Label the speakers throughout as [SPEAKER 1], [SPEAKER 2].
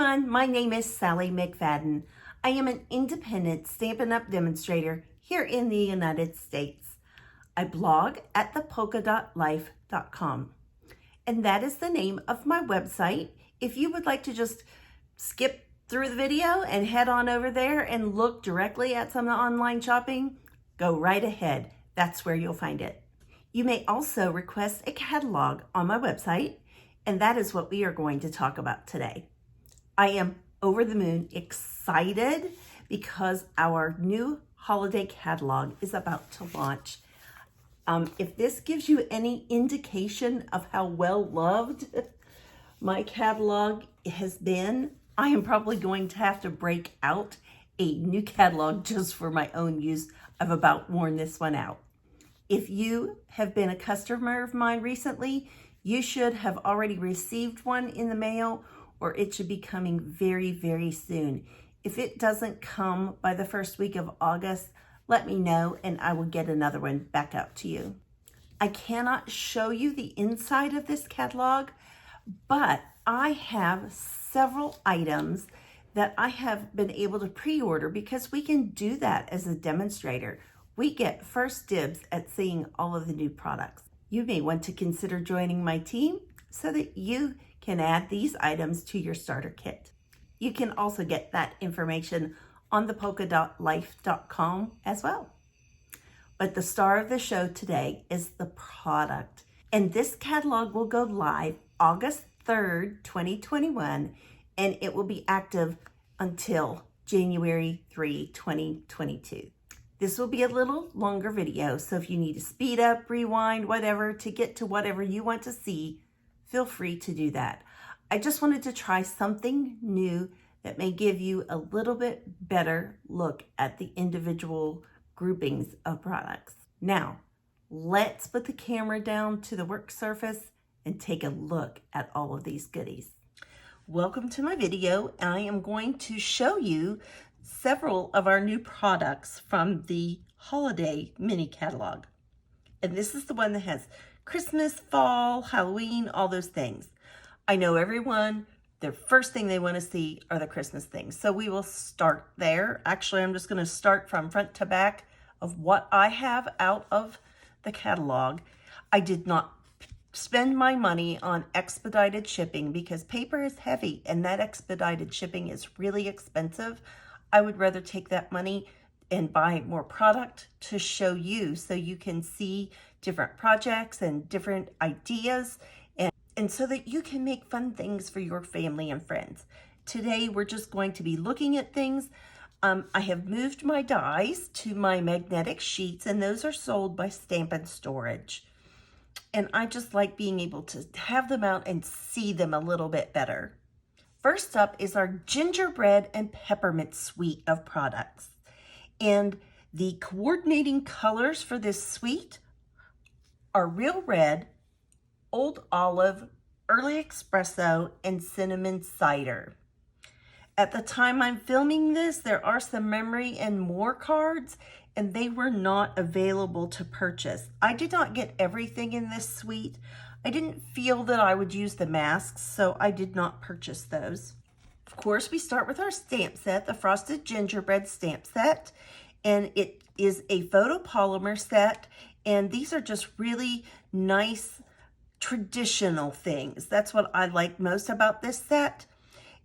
[SPEAKER 1] everyone, my name is Sally McFadden. I am an independent Stampin' Up! Demonstrator here in the United States. I blog at thepolkadotlife.com, and that is the name of my website. If you would like to just skip through the video and head on over there and look directly at some online shopping, go right ahead. That's where you'll find it. You may also request a catalog on my website, and that is what we are going to talk about today. I am over the moon excited because our new holiday catalog is about to launch. If this gives you any indication of how well loved my catalog has been, I am probably going to have to break out a new catalog just for my own use. I've about worn this one out. If you have been a customer of mine recently, you should have already received one in the mail, or it should be coming very, very soon. If it doesn't come by the first week of August, let me know and I will get another one back out to you. I cannot show you the inside of this catalog, but I have several items that I have been able to pre-order because we can do that as a demonstrator. We get first dibs at seeing all of the new products. You may want to consider joining my team so that you can add these items to your starter kit. You can also get that information on thepolkadotlife.com as well. But the star of the show today is the product. And this catalog will go live August 3rd, 2021, and it will be active until January 3, 2022. This will be a little longer video, so if you need to speed up, rewind, whatever, to get to whatever you want to see, feel free to do that. I just wanted to try something new that may give you a little bit better look at the individual groupings of products. Now, let's put the camera down to the work surface and take a look at all of these goodies. Welcome to my video. I am going to show you several of our new products from the holiday mini catalog. And this is the one that has Christmas, fall, Halloween, all those things. I know everyone, the first thing they want to see are the Christmas things. So we will start there. Actually, I'm just going to start from front to back of what I have out of the catalog. I did not spend my money on expedited shipping because paper is heavy and that expedited shipping is really expensive. I would rather take that money and buy more product to show you so you can see different projects and different ideas and so that you can make fun things for your family and friends. Today, we're just going to be looking at things. I have moved my dies to my magnetic sheets, and those are sold by Stampin Storage. And I just like being able to have them out and see them a little bit better. First up is our gingerbread and peppermint suite of products. And the coordinating colors for this suite are real red, old olive, early espresso, and cinnamon cider. At the time I'm filming this, there are some memory and more cards, and they were not available to purchase. I did not get everything in this suite. I didn't feel that I would use the masks, so I did not purchase those. Of course, we start with our stamp set, the Frosted Gingerbread stamp set, and it is a photopolymer set, and these are just really nice traditional things. That's what I like most about this set.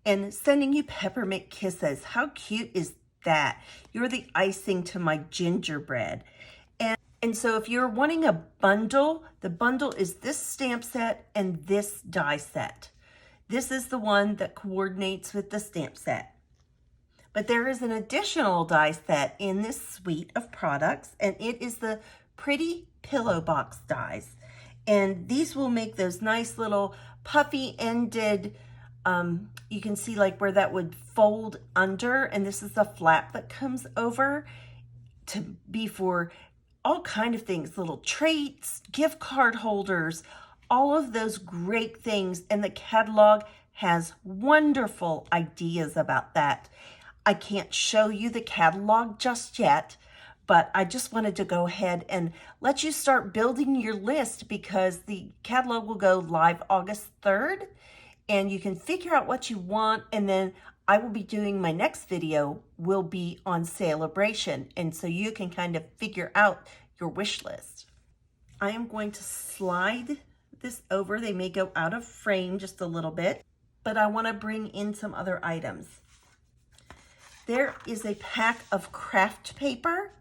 [SPEAKER 1] And sending you peppermint kisses. How cute is that? You're the icing to my gingerbread. And so if you're wanting a bundle, the bundle is this stamp set and this die set. This is the one that coordinates with the stamp set. But there is an additional die set in this suite of products, and it is the Pretty Pillow Box dies. And these will make those nice little puffy ended, you can see like where that would fold under, and this is the flap that comes over to be for all kind of things, little treats, gift card holders, all of those great things. And the catalog has wonderful ideas about that. I can't show you the catalog just yet, but I just wanted to go ahead and let you start building your list because the catalog will go live August 3rd. and you can figure out what you want, and then I will be doing my next video will be on celebration, and so you can kind of figure out your wish list. I am going to slide this over. They may go out of frame just a little bit, but I want to bring in some other items. There is a pack of craft paper,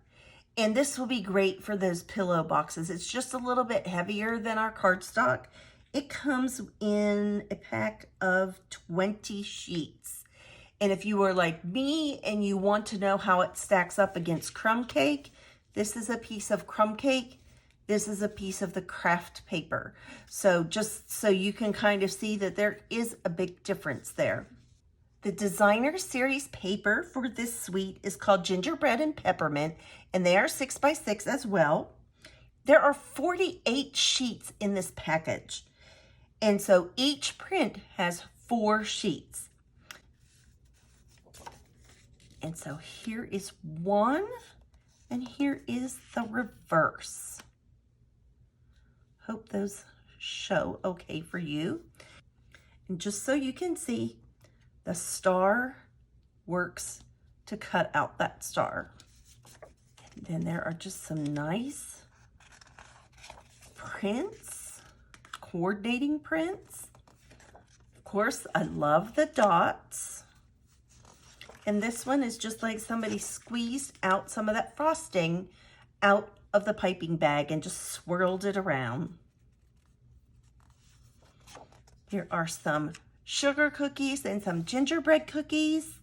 [SPEAKER 1] and this will be great for those pillow boxes. It's just a little bit heavier than our cardstock. It comes in a pack of 20 sheets. And if you are like me and you want to know how it stacks up against crumb cake, this is a piece of crumb cake. This is a piece of the craft paper. So just so you can kind of see that there is a big difference there. The designer series paper for this suite is called Gingerbread and Peppermint, and they are 6 by 6 as well. There are 48 sheets in this package. And so each print has 4 sheets. And so here is one, and here is the reverse. Hope those show okay for you. And just so you can see, the star works to cut out that star. And then there are just some nice prints, coordinating prints. Of course, I love the dots. And this one is just like somebody squeezed out some of that frosting out of the piping bag and just swirled it around. Here are some sugar cookies and some gingerbread cookies.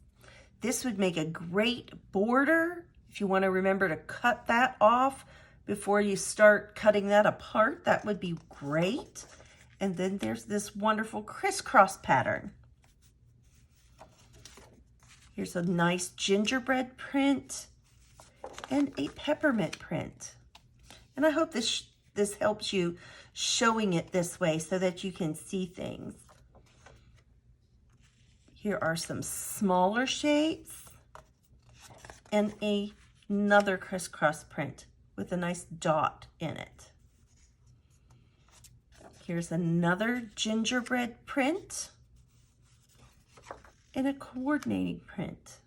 [SPEAKER 1] This would make a great border if you want to remember to cut that off before you start cutting that apart. That would be great. And then there's this wonderful crisscross pattern. Here's a nice gingerbread print and a peppermint print. And I hope this helps you showing it this way so that you can see things. Here are some smaller shapes and another crisscross print with a nice dot in it. Here's another gingerbread print and a coordinating print.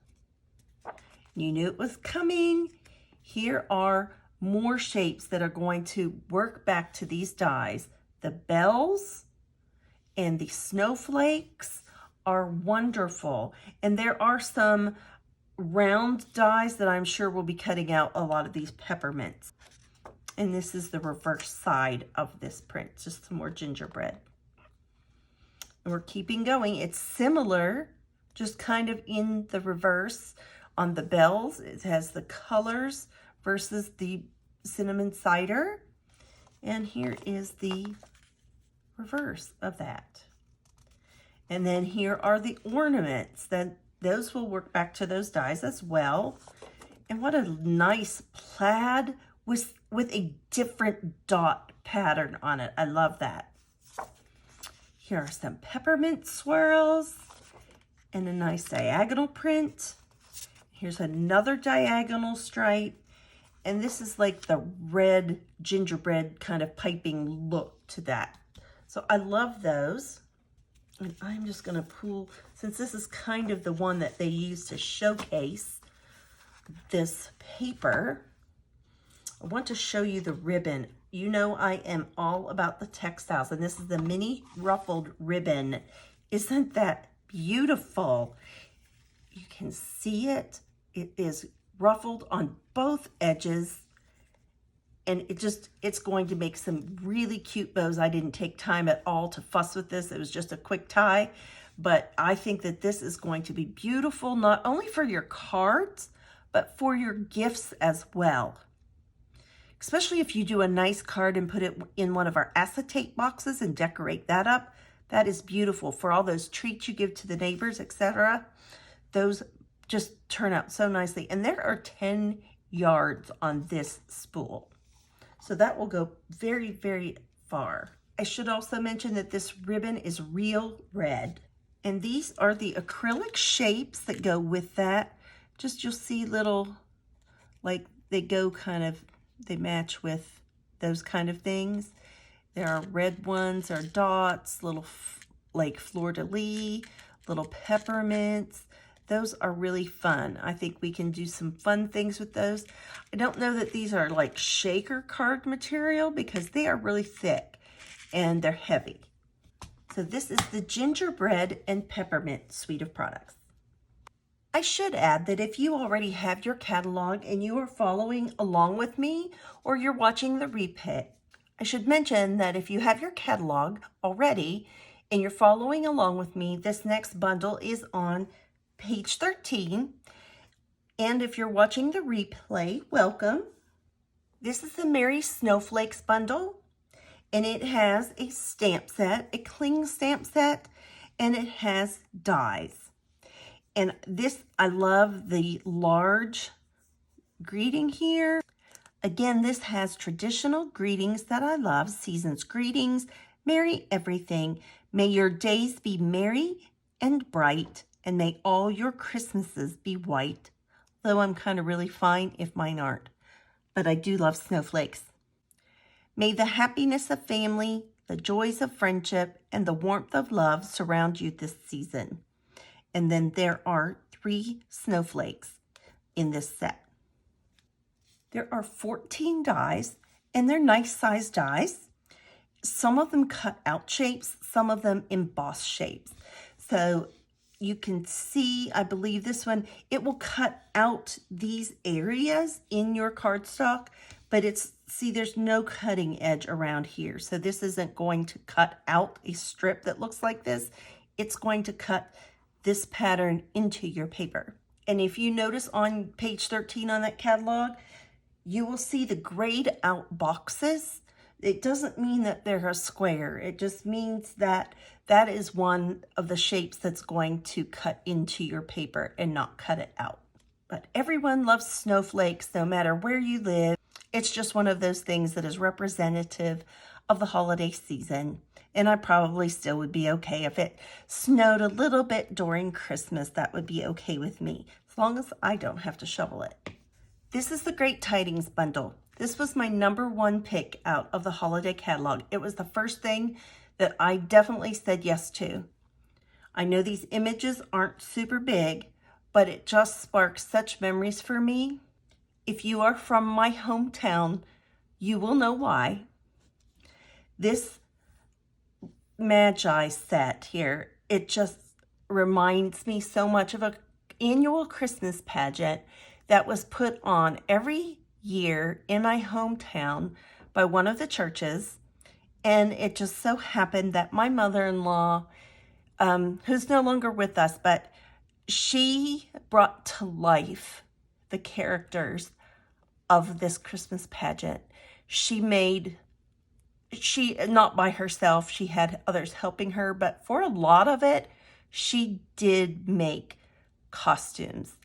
[SPEAKER 1] You knew it was coming. Here are more shapes that are going to work back to these dies. The bells and the snowflakes are wonderful. And there are some round dies that I'm sure will be cutting out a lot of these peppermints. And this is the reverse side of this print, just some more gingerbread. And we're keeping going. It's similar, just kind of in the reverse. On the bells, it has the colors versus the cinnamon cider. And here is the reverse of that. And then here are the ornaments. Those will work back to those dies as well. And what a nice plaid with a different dot pattern on it. I love that. Here are some peppermint swirls and a nice diagonal print. Here's another diagonal stripe. And this is like the red gingerbread kind of piping look to that. So I love those. And I'm just going to pull, since this is kind of the one that they use to showcase this paper, I want to show you the ribbon. You know I am all about the textiles, and this is the mini ruffled ribbon. Isn't that beautiful? You can see it. It is ruffled on both edges, and it's going to make some really cute bows. I didn't take time at all to fuss with this. It was just a quick tie, but I think that this is going to be beautiful, not only for your cards, but for your gifts as well. Especially if you do a nice card and put it in one of our acetate boxes and decorate that up. That is beautiful for all those treats you give to the neighbors, etc. Those just turn out so nicely. And there are 10 yards on this spool. So that will go very, very far. I should also mention that this ribbon is real red. And these are the acrylic shapes that go with that. Just you'll see little, like they go kind of, they match with those kind of things. There are red ones, or dots, little like fleur-de-lis, little peppermints. Those are really fun. I think we can do some fun things with those. I don't know that these are like shaker card material because they are really thick and they're heavy. So this is the gingerbread and peppermint suite of products. I should add that if you already have your catalog and you are following along with me or you're watching the replay, I should mention that if you have your catalog already and you're following along with me, this next bundle is on page 13. And if you're watching the replay, welcome. This is the Merry Snowflakes bundle, and it has a stamp set, a cling stamp set, and it has dies. And this, I love the large greeting here. Again, this has traditional greetings that I love. Season's greetings, merry everything. May your days be merry and bright, and may all your Christmases be white. Though I'm kind of really fine if mine aren't. But I do love snowflakes. May the happiness of family, the joys of friendship, and the warmth of love surround you this season. And then there are 3 snowflakes in this set. There are 14 dies, and they're nice size dies. Some of them cut out shapes, some of them emboss shapes. So you can see, I believe this one, it will cut out these areas in your cardstock, but see, there's no cutting edge around here. So this isn't going to cut out a strip that looks like this. It's going to cut this pattern into your paper. And if you notice on page 13 on that catalog, you will see the grayed out boxes. It doesn't mean that they're a square. It just means that that is one of the shapes that's going to cut into your paper and not cut it out. But everyone loves snowflakes no matter where you live. It's just one of those things that is representative of the holiday season. And I probably still would be okay if it snowed a little bit during Christmas. That would be okay with me, as long as I don't have to shovel it. This is the Great Tidings bundle. This was my #1 pick out of the holiday catalog. It was the first thing that I definitely said yes to. I know these images aren't super big, but it just sparks such memories for me. If you are from my hometown, you will know why. This Magi set here, it just reminds me so much of an annual Christmas pageant that was put on every year in my hometown by one of the churches. And it just so happened that my mother-in-law, who's no longer with us, but she brought to life the characters of this Christmas pageant. Not by herself, she had others helping her, but for a lot of it, she did make costumes.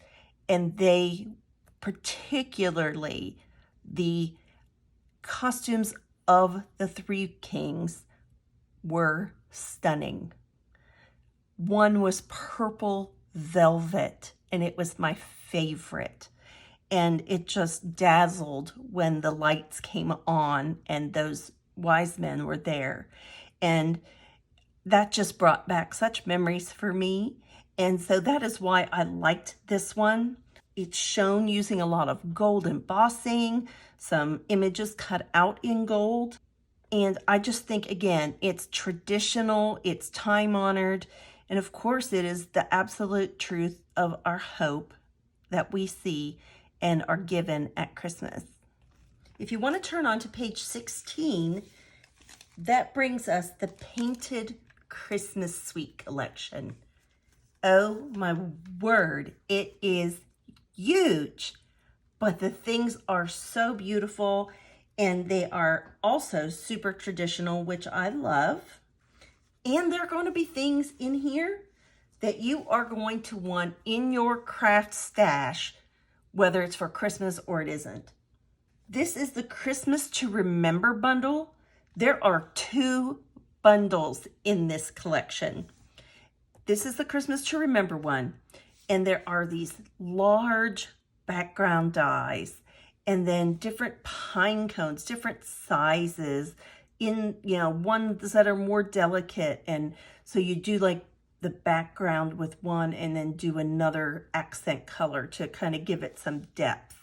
[SPEAKER 1] And they, particularly the costumes of the 3 kings, were stunning. One was purple velvet, and it was my favorite. And it just dazzled when the lights came on and those wise men were there. And that just brought back such memories for me. And so that is why I liked this one. It's shown using a lot of gold embossing, some images cut out in gold. And I just think, again, it's traditional, it's time-honored, and of course it is the absolute truth of our hope that we see and are given at Christmas. If you want to turn on to page 16, that brings us the Painted Christmas Suite collection. Oh my word, it is huge, but the things are so beautiful, and they are also super traditional, which I love. And there are going to be things in here that you are going to want in your craft stash, whether it's for Christmas or it isn't. This is the Christmas to Remember bundle. There are 2 bundles in this collection. This is the Christmas to Remember one, and there are these large background dies, and then different pine cones, different sizes, in, you know, ones that are more delicate. And so you do like the background with one and then do another accent color to kind of give it some depth.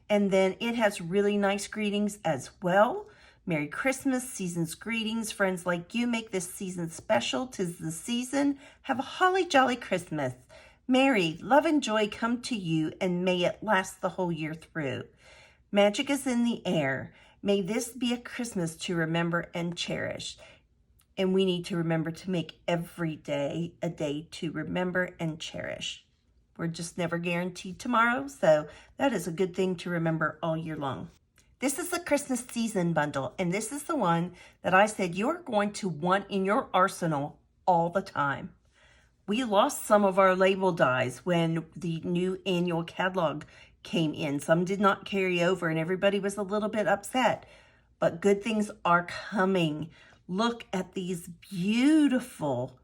[SPEAKER 1] And then it has really nice greetings as well. Merry Christmas, season's greetings. Friends like you make this season special. 'Tis the season. Have a holly jolly Christmas. Merry, love and joy come to you, and may it last the whole year through. Magic is in the air. May this be a Christmas to remember and cherish. And we need to remember to make every day a day to remember and cherish. We're just never guaranteed tomorrow, so that is a good thing to remember all year long. This is the Christmas season bundle, and this is the one that I said you're going to want in your arsenal all the time. We lost some of our label dies when the new annual catalog came in. Some did not carry over, and everybody was a little bit upset, but good things are coming. Look at these beautiful,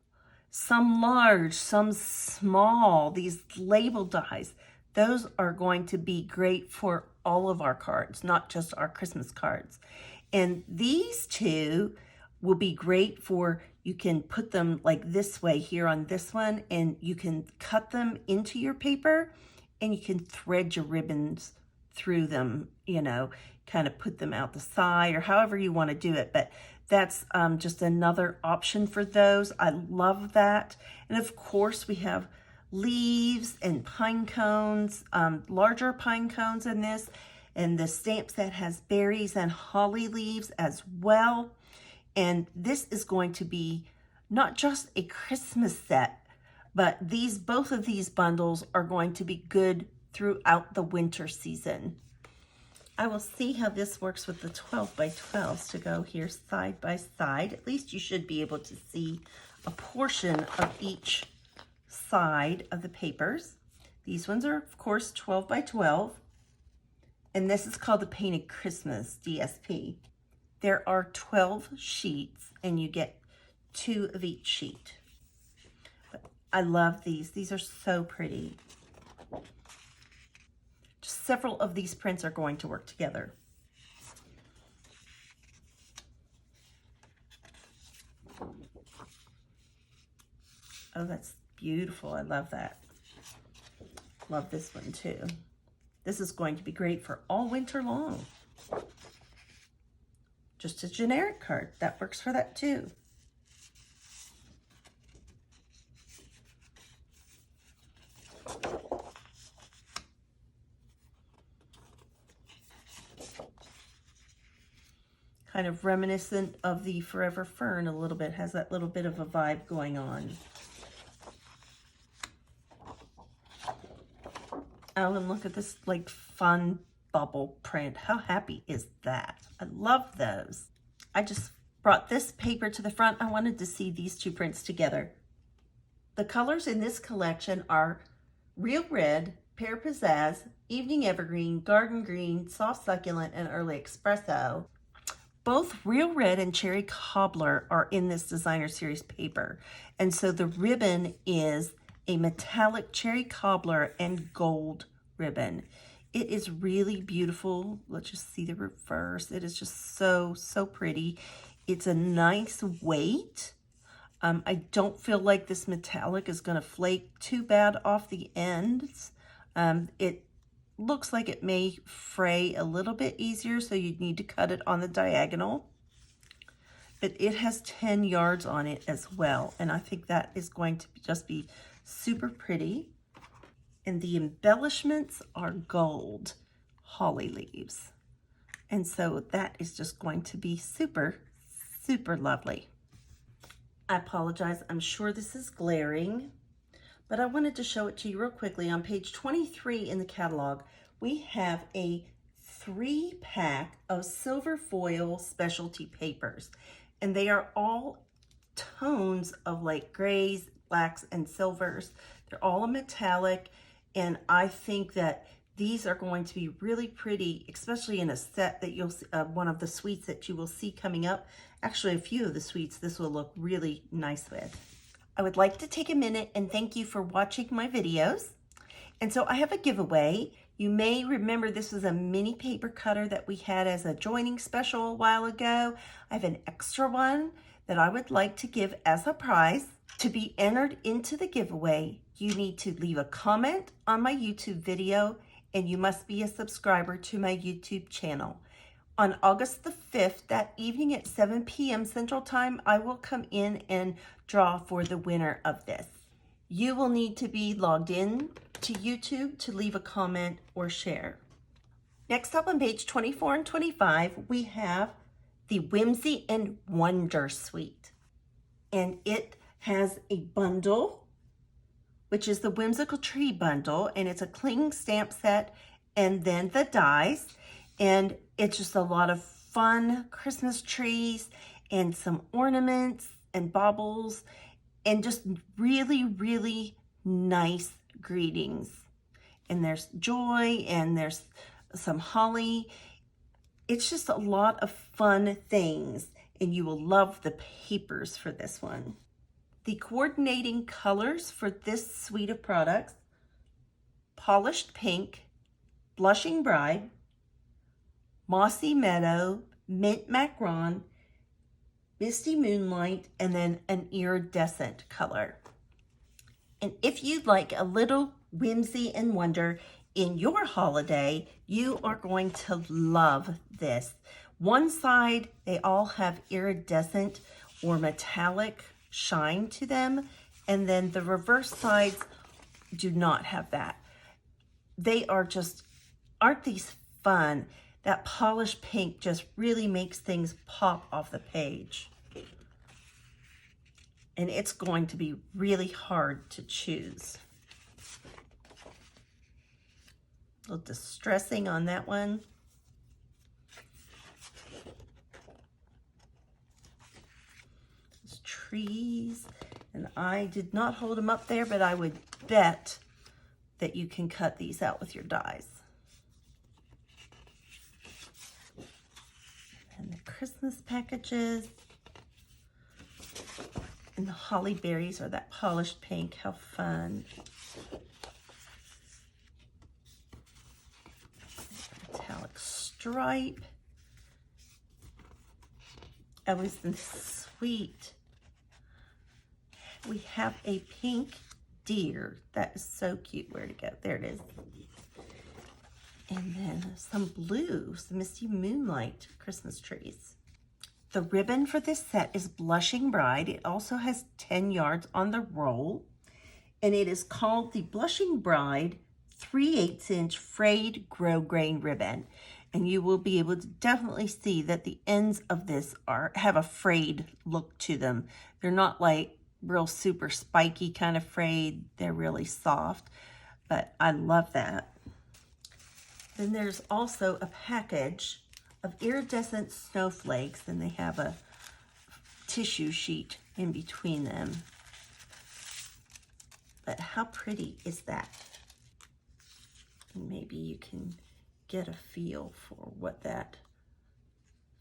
[SPEAKER 1] some large, some small, these label dies. Those are going to be great for all of our cards, not just our Christmas cards. And these two will be great for, you can put them like this way here on this one, and you can cut them into your paper and you can thread your ribbons through them, you know, kind of put them out the side or however you want to do it. But that's just another option for those. I love that. And of course we have leaves and pine cones, larger pine cones in this, and the stamp set has berries and holly leaves as well. And this is going to be not just a Christmas set, but both of these bundles are going to be good throughout the winter season. I will see how this works with the 12 by 12s to go here side by side. At least you should be able to see a portion of each side of the papers. These ones are, of course, 12 by 12. And this is called the Painted Christmas DSP. There are 12 sheets, and you get 2 of each sheet. But I love these. These are so pretty. Just several of these prints are going to work together. Oh, that's beautiful. I love that. Love this one too. This is going to be great for all winter long. Just a generic card. That works for that too. Kind of reminiscent of the Forever Fern a little bit. Has that little bit of a vibe going on. Oh, and look at this like fun bubble print. How happy is that? I love those. I just brought this paper to the front. I wanted to see these two prints together. The colors in this collection are Real Red, Pear Pizzazz, Evening Evergreen, Garden Green, Soft Succulent, and Early Espresso. Both Real Red and Cherry Cobbler are in this designer series paper. And so the ribbon is a metallic cherry cobbler and gold ribbon. It is really beautiful. Let's just see the reverse. It is just so, so pretty. It's a nice weight. I don't feel like this metallic is going to flake too bad off the ends. It looks like it may fray a little bit easier, so you'd need to cut it on the diagonal. But it has 10 yards on it as well, and I think that is going to just be super pretty. And the embellishments are gold holly leaves. And so that is just going to be super, super lovely. I apologize, I'm sure this is glaring, but I wanted to show it to you real quickly. On page 23 in the catalog, we have a 3-pack of silver foil specialty papers, and they are all tones of like grays, blacks, and silvers. They're all a metallic, and I think that these are going to be really pretty, especially in a set that you'll see, one of the suites that you will see coming up. Actually, a few of the suites this will look really nice with. I would like to take a minute and thank you for watching my videos. And so I have a giveaway. You may remember this was a mini paper cutter that we had as a joining special a while ago. I have an extra one that I would like to give as a prize. To be entered into the giveaway, you need to leave a comment on my YouTube video, and you must be a subscriber to my YouTube channel. On August the 5th, that evening at 7 p.m. Central Time, I will come in and draw for the winner of this. You will need to be logged in to YouTube to leave a comment or share. Next up on page 24 and 25, we have the Whimsy and Wonder Suite. And it has a bundle, which is the Whimsical Tree Bundle, and it's a cling stamp set and then the dies. And it's just a lot of fun Christmas trees and some ornaments and baubles and just really, really nice greetings. And there's joy and there's some holly. It's just a lot of fun things, and you will love the papers for this one. The coordinating colors for this suite of products: Polished Pink, Blushing Bride, Mossy Meadow, Mint Macaron, Misty Moonlight, and then an iridescent color. And if you'd like a little whimsy and wonder in your holiday, you are going to love this. One side, they all have iridescent or metallic shine to them, and then the reverse sides do not have that. They are just, aren't these fun? That polished pink just really makes things pop off the page. And it's going to be really hard to choose. A little distressing on that one. There's trees, and I did not hold them up there, but I would bet that you can cut these out with your dies. And the Christmas packages. And the holly berries are that polished pink. How fun. Metallic stripe. Oh, isn't this sweet? We have a pink deer. That is so cute. Where'd it go? There it is. And then some blue, some Misty Moonlight Christmas trees. The ribbon for this set is Blushing Bride. It also has 10 yards on the roll, and it is called the Blushing Bride 3/8" frayed grosgrain ribbon. And you will be able to definitely see that the ends of this have a frayed look to them. They're not like real super spiky kind of frayed. They're really soft, but I love that. Then there's also a package of iridescent snowflakes, and they have a tissue sheet in between them. But how pretty is that? And maybe you can get a feel for what that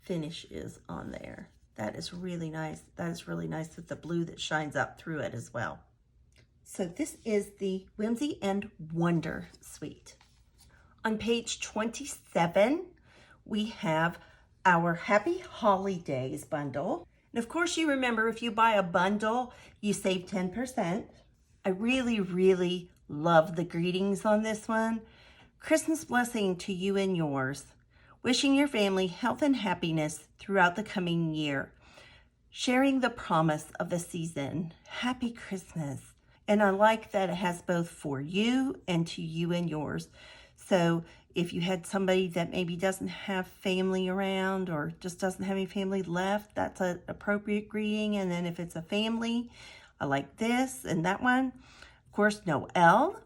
[SPEAKER 1] finish is on there. That is really nice. That is really nice with the blue that shines up through it as well. So this is the Whimsy and Wonder Suite. On page 27, we have our Happy Holidays bundle. And of course, you remember, if you buy a bundle, you save 10%. I really, really love the greetings on this one. Christmas blessing to you and yours. Wishing your family health and happiness throughout the coming year. Sharing the promise of the season. Happy Christmas. And I like that it has both for you and to you and yours. So if you had somebody that maybe doesn't have family around or just doesn't have any family left, that's an appropriate greeting. And then if it's a family, I like this and that one. Of course, Noel.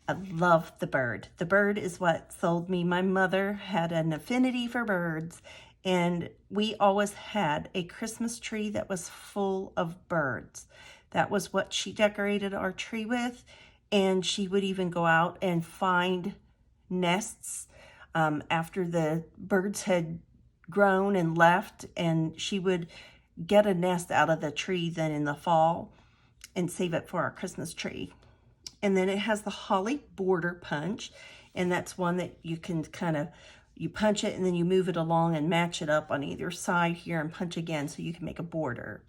[SPEAKER 1] I love the bird. The bird is what sold me. My mother had an affinity for birds, and we always had a Christmas tree that was full of birds. That was what she decorated our tree with, and she would even go out and find nests after the birds had grown and left, and she would get a nest out of the tree then in the fall and save it for our Christmas tree. And then it has the holly border punch, And that's one that you can kind of, you punch it and then you move it along and match it up on either side here and punch again so you can make a border.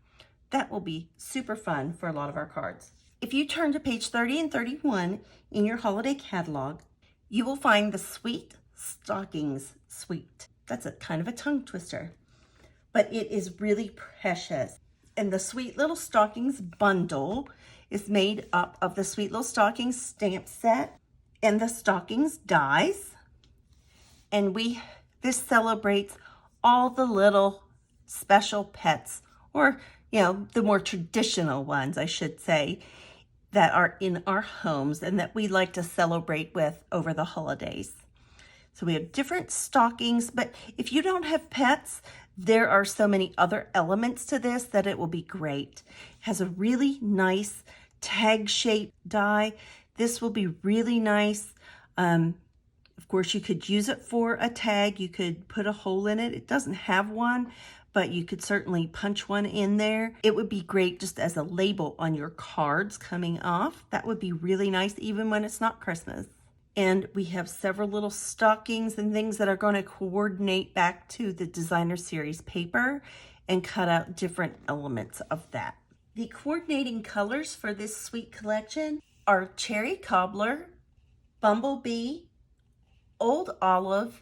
[SPEAKER 1] That will be super fun for a lot of our cards. If you turn to page 30 and 31 in your holiday catalog, you will find the Sweet Stockings suite. That's a kind of a tongue twister, but it is really precious. And the Sweet Little Stockings bundle is made up of the Sweet Little Stockings stamp set and the Stockings dies. And this celebrates all the little special pets, or the more traditional ones, I should say, that are in our homes and that we like to celebrate with over the holidays. So we have different stockings, but if you don't have pets, there are so many other elements to this that it will be great. It has a really nice tag-shaped die. This will be really nice. Of course, you could use it for a tag. You could put a hole in it. It doesn't have one, but you could certainly punch one in there. It would be great just as a label on your cards coming off. That would be really nice, even when it's not Christmas. And we have several little stockings and things that are going to coordinate back to the designer series paper and cut out different elements of that. The coordinating colors for this sweet collection are Cherry Cobbler, Bumblebee, Old Olive,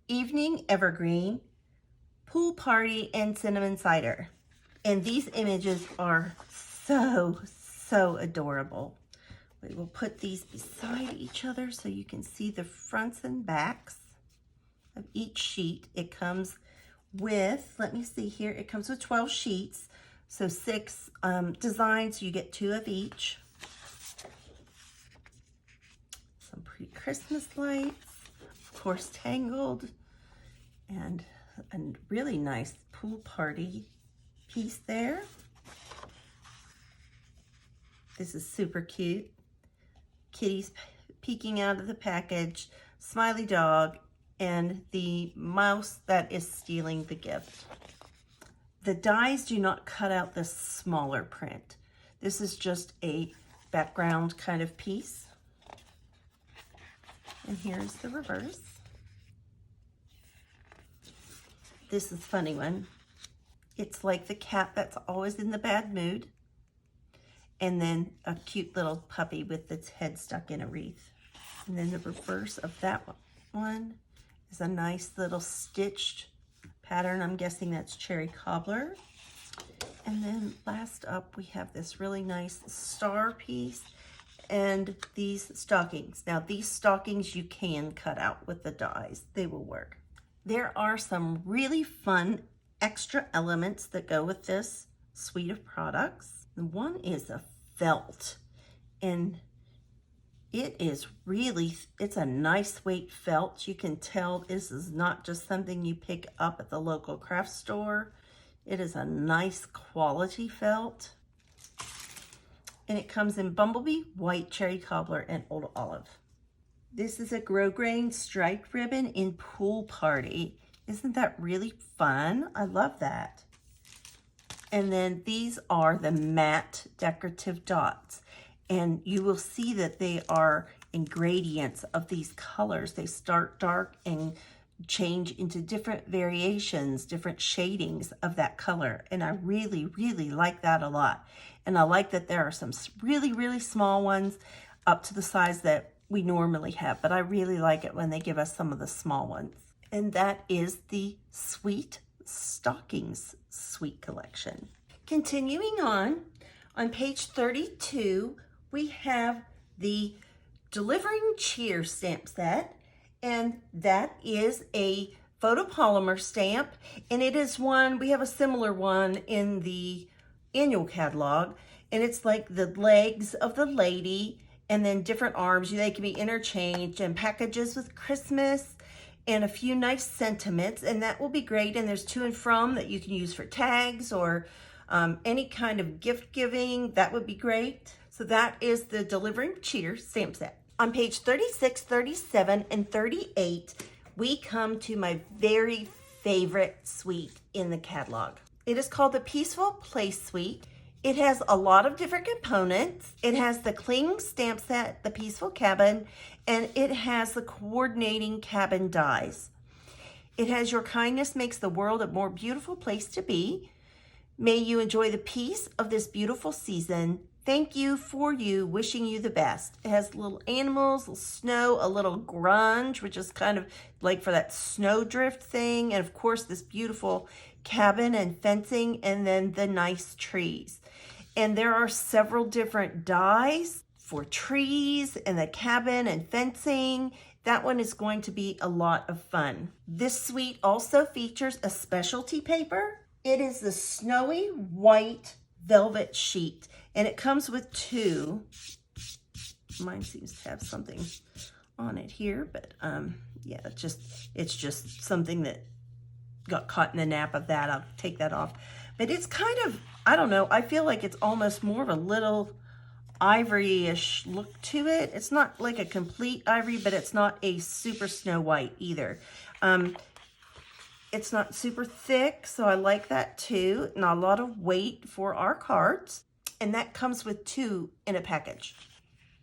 [SPEAKER 1] Evening Evergreen, Pool Party, and Cinnamon Cider. And these images are so adorable. We will put these beside each other so you can see the fronts and backs of each sheet. It comes with, let me see here, it comes with 12 sheets. So 6 designs, you get 2 of each. Some pre-Christmas lights, of course Tangled, and a really nice pool party piece there. This is super cute. Kitty's peeking out of the package, smiley dog, and the mouse that is stealing the gift. The dies do not cut out the smaller print. This is just a background kind of piece. And here's the reverse. This is a funny one. It's like the cat that's always in the bad mood. And then a cute little puppy with its head stuck in a wreath. And then the reverse of that one is a nice little stitched pattern. I'm guessing that's Cherry Cobbler. And then last up, we have this really nice star piece and these stockings. Now these stockings you can cut out with the dies. They will work. There are some really fun extra elements that go with this suite of products. The one is a felt, and it's a nice weight felt. You can tell this is not just something you pick up at the local craft store. It is a nice quality felt. And it comes in Bumblebee, White, Cherry Cobbler, and Old Olive. This is a grosgrain striped ribbon in Pool Party. Isn't that really fun? I love that. And then these are the matte decorative dots. And you will see that they are in gradients of these colors. They start dark and change into different variations, different shadings of that color. And I really like that a lot. And I like that there are some really small ones up to the size that we normally have. But I really like it when they give us some of the small ones. And that is the Sweet Stockings Suite collection. Continuing on page 32, we have the Delivering Cheer stamp set, and that is a photopolymer stamp, and it is one, we have a similar one in the annual catalog, and it's like the legs of the lady and then different arms. They can be interchanged, and packages with Christmas and a few nice sentiments, and that will be great. And there's to and from that you can use for tags or any kind of gift giving. That would be great. So that is the Delivering Cheer stamp set. On page 36, 37, and 38, we come to my very favorite suite in the catalog. It is called the Peaceful Place Suite. It has a lot of different components. It has the cling stamp set, the peaceful cabin, and it has the coordinating cabin dies. It has your kindness makes the world a more beautiful place to be. May you enjoy the peace of this beautiful season. Thank you for you, wishing you the best. It has little animals, little snow, a little grunge, which is kind of like for that snowdrift thing. And of course, this beautiful cabin and fencing, and then the nice trees. And there are several different dies for trees and the cabin and fencing. That one is going to be a lot of fun. This suite also features a specialty paper. It is the snowy white velvet sheet, and it comes with two. Mine seems to have something on it here, but yeah, it's just something that got caught in the nap of that. I'll take that off. But it's kind of, I don't know, I feel like it's almost more of a little ivory-ish look to it. It's not like a complete ivory, but it's not a super snow white either. It's not super thick, so I like that too. Not a lot of weight for our cards. And that comes with two in a package.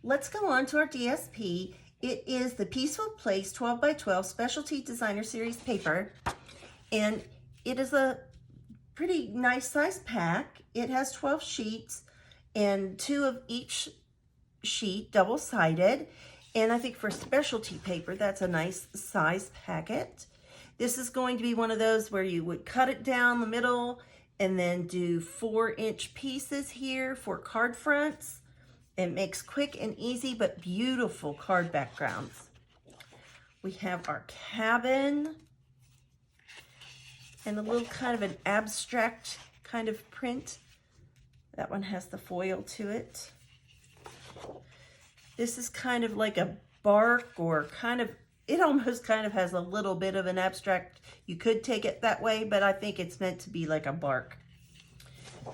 [SPEAKER 1] Let's go on to our DSP. It is the Peaceful Place 12 by 12 Specialty Designer Series paper. And it is a pretty nice size pack. It has 12 sheets and 2 of each sheet double-sided. And I think for specialty paper, that's a nice size packet. This is going to be one of those where you would cut it down the middle and then do 4-inch pieces here for card fronts. It makes quick and easy but beautiful card backgrounds. We have our cabin and a little kind of an abstract kind of print. That one has the foil to it. This is kind of like a bark, or kind of, it almost kind of has a little bit of an abstract. You could take it that way, but I think it's meant to be like a bark.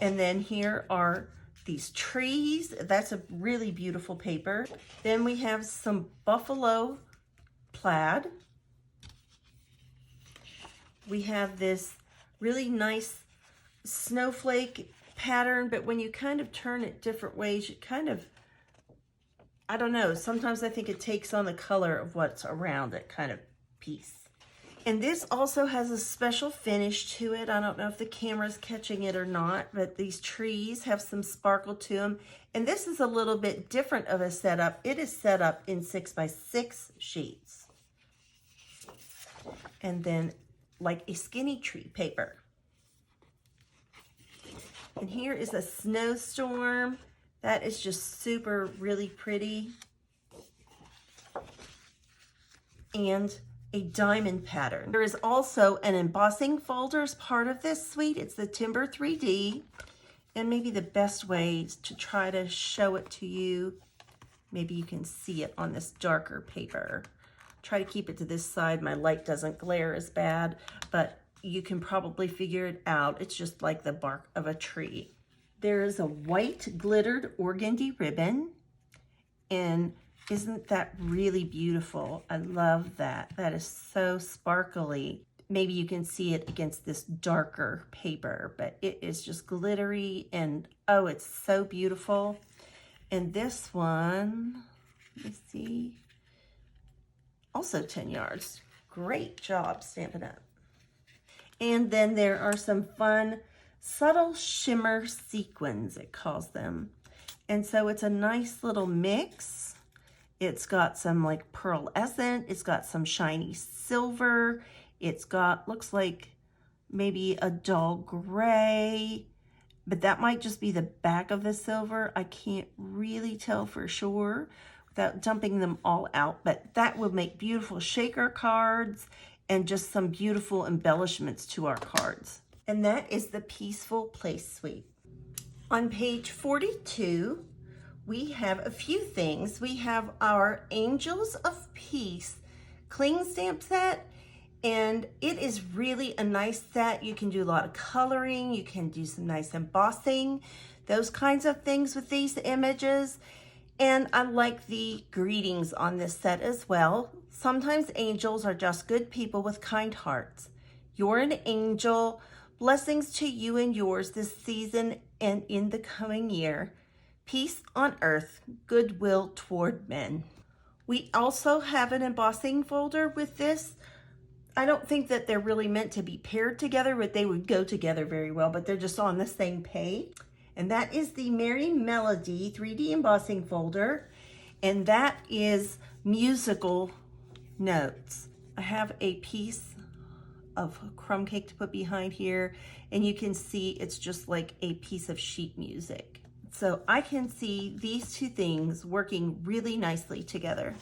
[SPEAKER 1] And then here are these trees. That's a really beautiful paper. Then we have some buffalo plaid. We have this really nice snowflake pattern, but when you kind of turn it different ways, you kind of, I don't know, sometimes I think it takes on the color of what's around it kind of piece. And this also has a special finish to it. I don't know if the camera's catching it or not, but these trees have some sparkle to them. And this is a little bit different of a setup. It is set up in 6x6 sheets. And then like a skinny tree paper. And here is a snowstorm. That is just super, really pretty. And a diamond pattern. There is also an embossing folder as part of this suite. It's the Timber 3D. And maybe the best way to try to show it to you, maybe you can see it on this darker paper. Try to keep it to this side. My light doesn't glare as bad, but you can probably figure it out. It's just like the bark of a tree. There is a white glittered organdy ribbon, and isn't that really beautiful? I love that. That is so sparkly. Maybe you can see it against this darker paper, but it is just glittery, and oh, it's so beautiful. And this one, let me see, also 10 yards. Great job Stampin' Up. And then there are some fun subtle shimmer sequins, it calls them. And so it's a nice little mix. It's got some like pearlescent, it's got some shiny silver, it's got, looks like maybe a dull gray, but that might just be the back of the silver. I can't really tell for sure without dumping them all out, but that would make beautiful shaker cards and just some beautiful embellishments to our cards. And that is the Peaceful Place Suite. On page 42, we have a few things. We have our Angels of Peace cling stamp set, and it is really a nice set. You can do a lot of coloring, you can do some nice embossing, those kinds of things with these images. And I like the greetings on this set as well. Sometimes angels are just good people with kind hearts. You're an angel. Blessings to you and yours this season and in the coming year, peace on earth, goodwill toward men. We also have an embossing folder with this. I don't think that they're really meant to be paired together, but they would go together very well, but they're just on the same page. And that is the Merry Melody 3D embossing folder, and that is musical notes. I have a piece of crumb cake to put behind here, and you can see it's just like a piece of sheet music. So I can see these two things working really nicely together.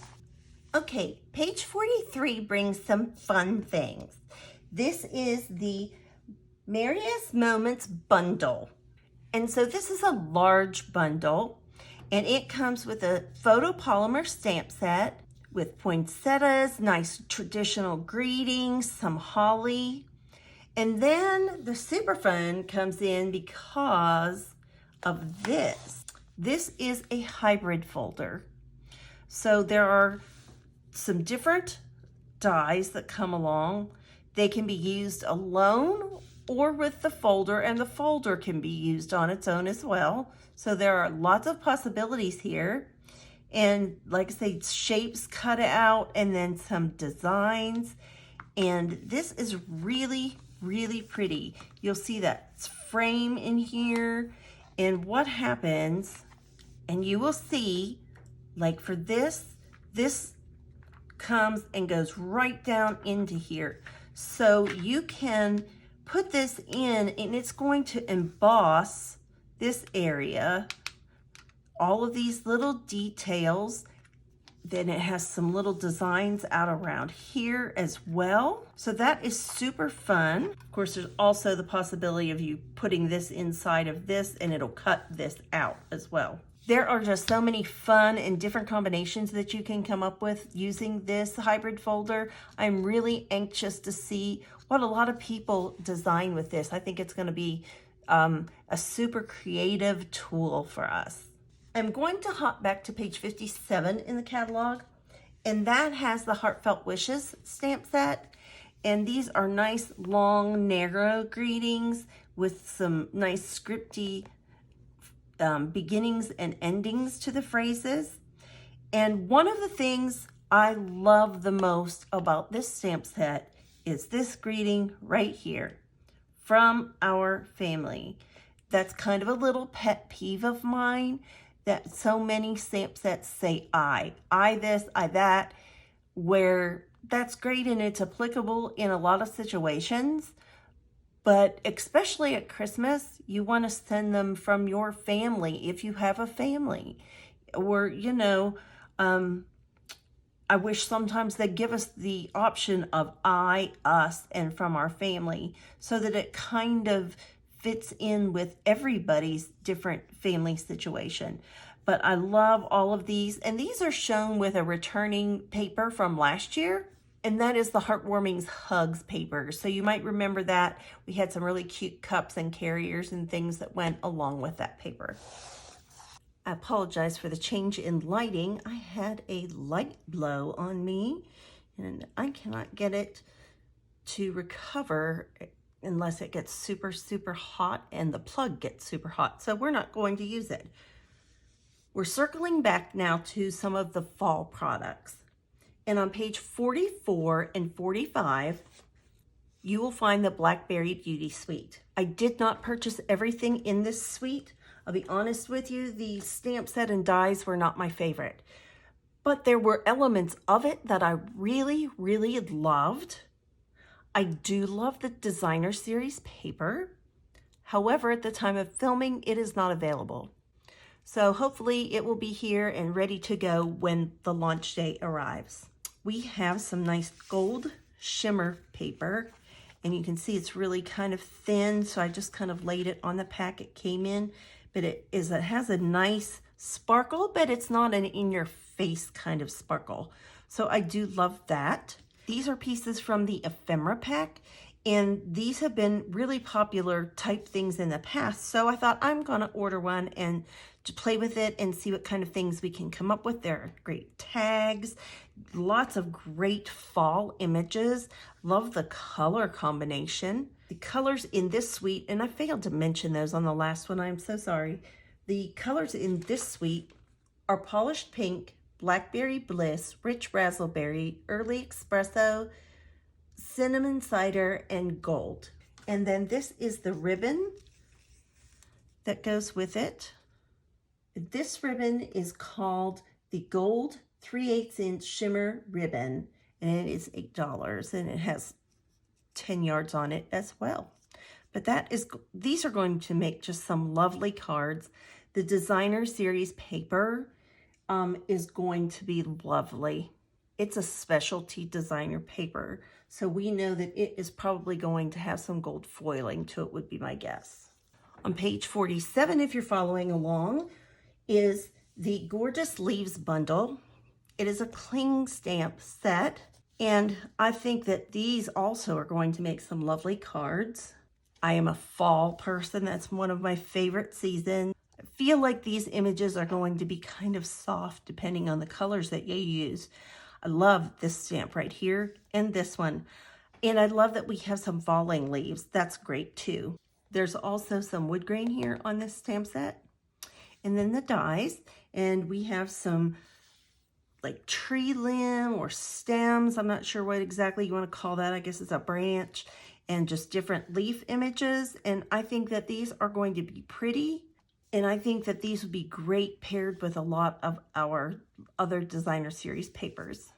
[SPEAKER 1] Okay, page 43 brings some fun things. This is the Merriest Moments bundle. And so this is a large bundle, and it comes with a photopolymer stamp set with poinsettias, nice traditional greetings, some holly. And then the super fun comes in because of this. This is a hybrid folder. So there are some different dies that come along. They can be used alone or with the folder, and the folder can be used on its own as well. So there are lots of possibilities here. And like I say, shapes cut out and then some designs. And this is really, really pretty. You'll see that frame in here. And what happens, and you will see, like for this comes and goes right down into here. So you can put this in and it's going to emboss this area, all of these little details. Then it has some little designs out around here as well. So that is super fun. Of course, there's also the possibility of you putting this inside of this and it'll cut this out as well. There are just so many fun and different combinations that you can come up with using this hybrid folder. I'm really anxious to see what a lot of people design with this. I think it's going to be a super creative tool for us. I'm going to hop back to page 57 in the catalog, and that has the Heartfelt Wishes stamp set. And these are nice, long, narrow greetings with some nice scripty beginnings and endings to the phrases. And one of the things I love the most about this stamp set is this greeting right here, from our family. That's kind of a little pet peeve of mine, that so many stamp sets say I this, I that, where that's great and it's applicable in a lot of situations. But especially at Christmas, you want to send them from your family if you have a family. Or, you know, I wish sometimes they'd give us the option of I, us, and from our family so that it kind of fits in with everybody's different family situation. But I love all of these. And these are shown with a returning paper from last year. And that is the Heartwarming Hugs paper. So you might remember that. We had some really cute cups and carriers and things that went along with that paper. I apologize for the change in lighting. I had a light blow on me and I cannot get it to recover unless it gets super, super hot and the plug gets super hot. So we're not going to use it. We're circling back now to some of the fall products. And on page 44 and 45, you will find the Blackberry Beauty Suite. I did not purchase everything in this suite. I'll be honest with you, the stamp set and dies were not my favorite. But there were elements of it that I really, really loved. I do love the Designer Series paper. However, at the time of filming, it is not available. So hopefully it will be here and ready to go when the launch day arrives. We have some nice gold shimmer paper, and you can see it's really kind of thin, so I just kind of laid it on the pack it came in. But it has a nice sparkle, but it's not an in-your-face kind of sparkle. So I do love that. These are pieces from the ephemera pack, and these have been really popular type things in the past. So I thought I'm gonna order one and to play with it and see what kind of things we can come up with. There are great tags, lots of great fall images. Love the color combination. The colors in this suite, and I failed to mention those on the last one, I'm so sorry. The colors in this suite are Polished Pink, Blackberry Bliss, Rich Razzleberry, Early Espresso, Cinnamon Cider, and Gold. And then this is the ribbon that goes with it. This ribbon is called the Gold 3/8 inch Shimmer Ribbon, and it is $8, and it has 10 yards on it as well. But these are going to make just some lovely cards. The designer series paper is going to be lovely. It's a specialty designer paper, so we know that it is probably going to have some gold foiling to it, would be my guess. On page 47, if you're following along, is the Gorgeous Leaves bundle. It is a cling stamp set, and I think that these also are going to make some lovely cards. I am a fall person. That's one of my favorite seasons. I feel like these images are going to be kind of soft depending on the colors that you use. I love this stamp right here and this one. And I love that we have some falling leaves. That's great too. There's also some wood grain here on this stamp set. And then the dies. And we have some like tree limb or stems. I'm not sure what exactly you want to call that. I guess it's a branch, and just different leaf images. And I think that these are going to be pretty. And I think that these would be great paired with a lot of our other designer series papers.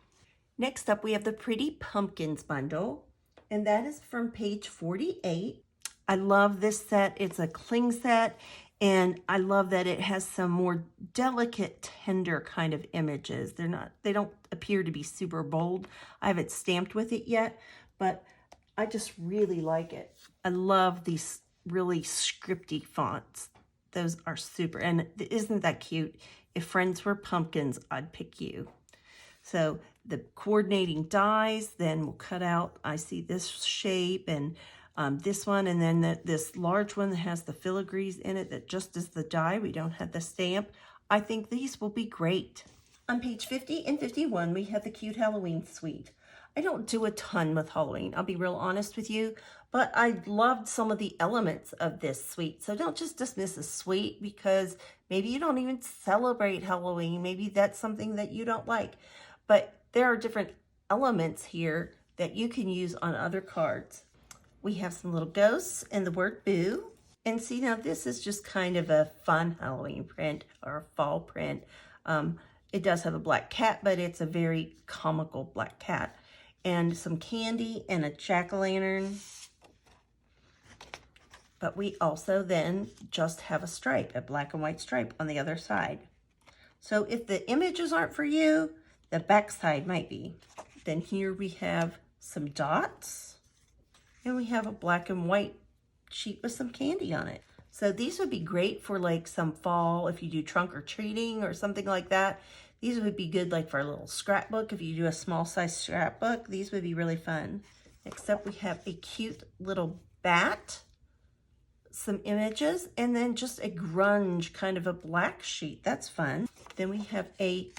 [SPEAKER 1] Next up, we have the Pretty Pumpkins bundle, and that is from page 48. I love this set. It's a cling set, and I love that it has some more delicate, tender kind of images. They don't appear to be super bold. I haven't stamped with it yet, but I just really like it. I love these really scripty fonts. Those are super, and isn't that cute? If friends were pumpkins, I'd pick you. So the coordinating dies, then we'll cut out, I see this shape and this one, and then this large one that has the filigrees in it that just is the die. We don't have the stamp. I think these will be great. On page 50 and 51, we have the Cute Halloween Suite. I don't do a ton with Halloween, I'll be real honest with you, but I loved some of the elements of this suite. So don't just dismiss a suite because maybe you don't even celebrate Halloween. Maybe that's something that you don't like. But there are different elements here that you can use on other cards. We have some little ghosts and the word boo. And see, now this is just kind of a fun Halloween print or a fall print. It does have a black cat, but it's a very comical black cat. And some candy and a jack-o'-lantern. But we also then just have a stripe, a black and white stripe on the other side. So if the images aren't for you, the back side might be. Then here we have some dots, and we have a black and white sheet with some candy on it. So these would be great for like some fall, if you do trunk or treating or something like that. These would be good like for a little scrapbook. If you do a small size scrapbook, these would be really fun. Next up, we have a cute little bat, some images, and then just a grunge kind of a black sheet. That's fun. Then we have a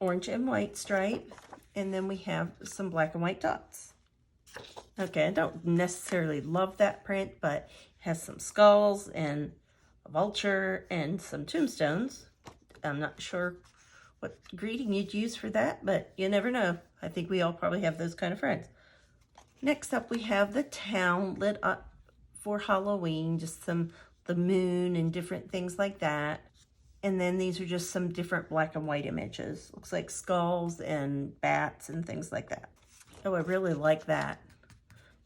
[SPEAKER 1] orange and white stripe, and then we have some black and white dots. Okay, I don't necessarily love that print, but it has some skulls and a vulture and some tombstones. I'm not sure what greeting you'd use for that, but you never know. I think we all probably have those kind of friends. Next up, we have the town lit up for Halloween, just the moon and different things like that. And then these are just some different black and white images. Looks like skulls and bats and things like that. Oh, I really like that.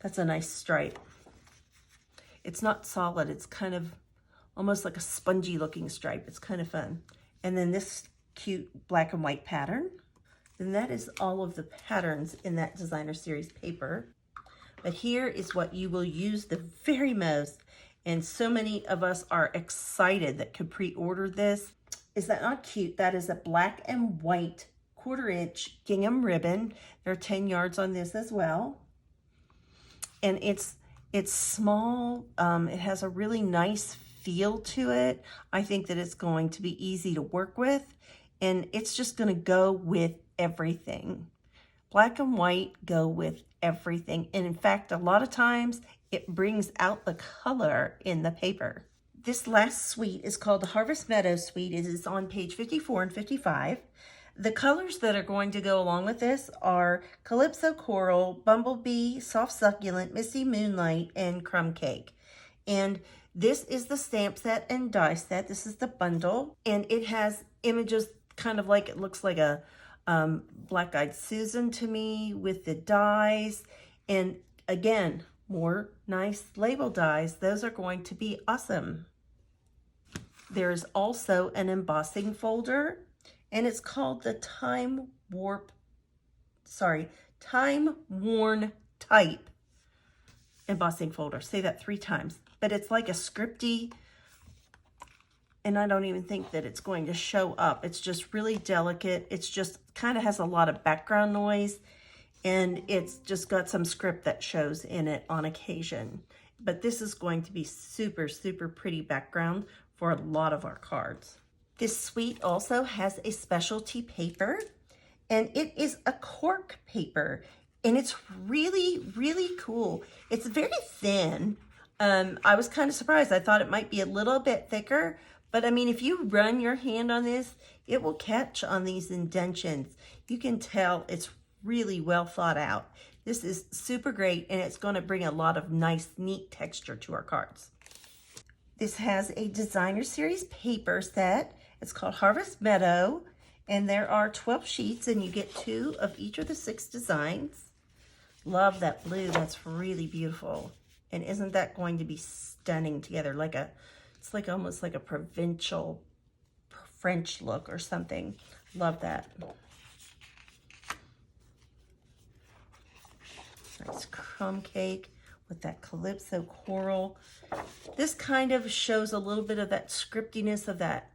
[SPEAKER 1] That's a nice stripe. It's not solid. It's kind of almost like a spongy looking stripe. It's kind of fun. And then this cute black and white pattern. And that is all of the patterns in that designer series paper. But here is what you will use the very most. And so many of us are excited that could pre-order this. Is that not cute? That is a black and white 1/4 inch gingham ribbon. There are 10 yards on this as well. And it's small. It has a really nice feel to it. I think that it's going to be easy to work with, and it's just going to go with everything. Black and white go with everything. And in fact, a lot of times it brings out the color in the paper. This last suite is called the Harvest Meadow Suite. It is on page 54 and 55. The colors that are going to go along with this are Calypso Coral, Bumblebee, Soft Succulent, Misty Moonlight, and Crumb Cake. And this is the stamp set and die set. This is the bundle. And it has images kind of like, it looks like a Black-Eyed Susan to me with the dies. And again, more nice label dies. Those are going to be awesome. There's also an embossing folder, and it's called the Time Worn Type embossing folder. Say that 3 times. But it's like a scripty, and I don't even think that it's going to show up. It's just really delicate. It's just kind of has a lot of background noise, and it's just got some script that shows in it on occasion. But this is going to be super, super pretty background for a lot of our cards. This suite also has a specialty paper, and it is a cork paper, and it's really, really cool. It's very thin. I was kind of surprised. I thought it might be a little bit thicker, but I mean, if you run your hand on this, it will catch on these indentions. You can tell it's really well thought out. This is super great, and it's going to bring a lot of nice, neat texture to our cards. This has a designer series paper set. It's called Harvest Meadow, and there are 12 sheets, and you get 2 of each of the 6 designs. Love that blue. That's really beautiful. And isn't that going to be stunning together? It's like almost like a provincial French look or something. Love that. Nice crumb cake with that Calypso Coral. This kind of shows a little bit of that scriptiness of that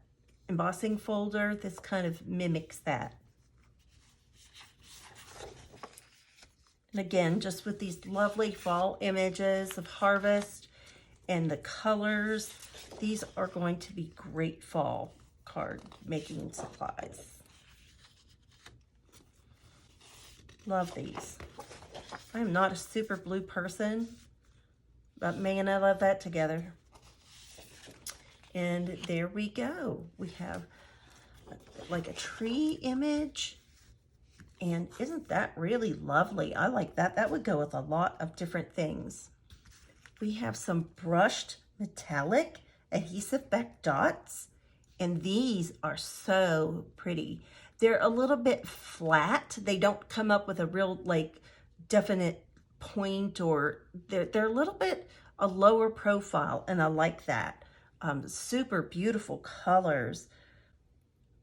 [SPEAKER 1] embossing folder. This kind of mimics that. And again, just with these lovely fall images of harvest and the colors, these are going to be great fall card making supplies. Love these. I am not a super blue person, but man, I love that together. And there we go. We have like a tree image. And isn't that really lovely? I like that. That would go with a lot of different things. We have some brushed metallic adhesive back dots. And these are so pretty. They're a little bit flat. They don't come up with a real like definite point, or they're a little bit a lower profile, and I like that. Super beautiful colors.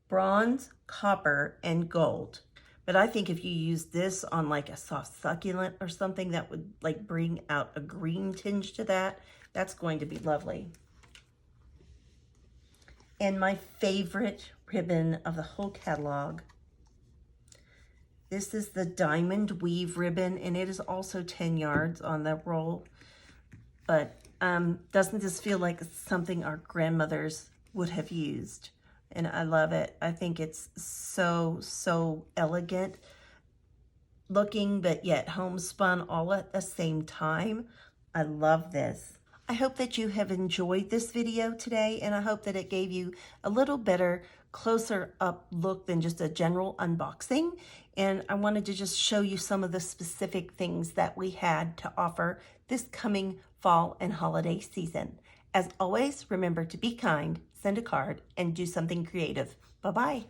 [SPEAKER 1] Bronze, copper, and gold. But I think if you use this on like a soft succulent or something, that would like bring out a green tinge to that. That's going to be lovely. And my favorite ribbon of the whole catalog. This is the Diamond Weave ribbon, and it is also 10 yards on the roll. But doesn't this feel like something our grandmothers would have used? And I love it. I think it's so, so elegant looking, but yet homespun all at the same time. I love this. I hope that you have enjoyed this video today, and I hope that it gave you a little better, closer up look than just a general unboxing. And I wanted to just show you some of the specific things that we had to offer this coming fall and holiday season. As always, remember to be kind, send a card, and do something creative. Bye-bye.